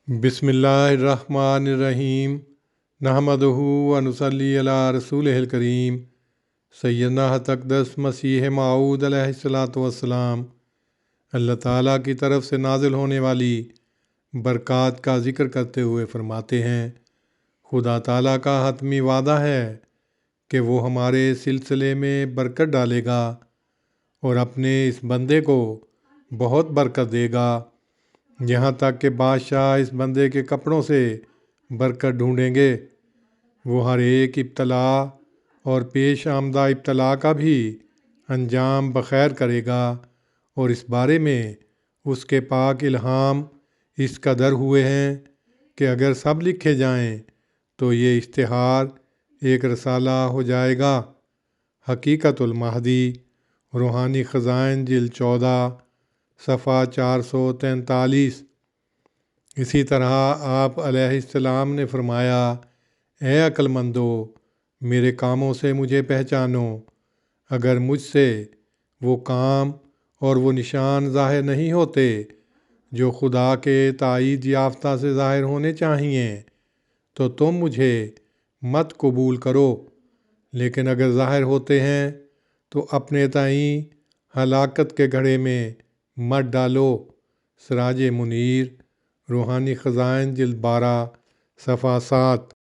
बिस्मिल्लाहिर्रहमानिर्रहीम नहमदुहु व नुसल्ली अला रसूलिहिल करीम सय्यदना अक़दस मसीह मऊद अलैहिस्सलातु वस्सलाम। अल्लाह ताला की तरफ से नाजिल होने वाली बरक़ात का ज़िक्र करते हुए फ़रमाते हैं, खुदा ताला का हतमी वादा है कि वो हमारे सिलसिले में बरकत डालेगा और अपने इस बंदे को बहुत बरकत देगा, यहाँ तक कि बादशाह इस बंदे के कपड़ों से बरकत ढूंढेंगे। वो हर एक इब्तला और पेश आमदा इब्तला का भी अंजाम बखैर करेगा और इस बारे में उसके पाक इल्हाम इस कदर हुए हैं कि अगर सब लिखे जाएं तो ये इश्तिहार एक रसाला हो जाएगा। हकीकतुल महदी रूहानी ख़ज़ाइन जिल्द 14 सफ़ा 443। इसी तरह आप अलैहिस्सलाम ने फ़रमाया, ए अक्लमंदो, मेरे कामों से मुझे पहचानो। अगर मुझसे वो काम और वो निशान ज़ाहिर नहीं होते जो खुदा के ताईद याफ्ता से ज़ाहिर होने चाहिए तो तुम मुझे मत कबूल करो, लेकिन अगर ज़ाहिर होते हैं तो अपने ताईं हलाकत के घड़े में मत डालो। सिराज मुनीर रूहानी ख़ज़ाइन जिल्द 12 सफ़ा 7।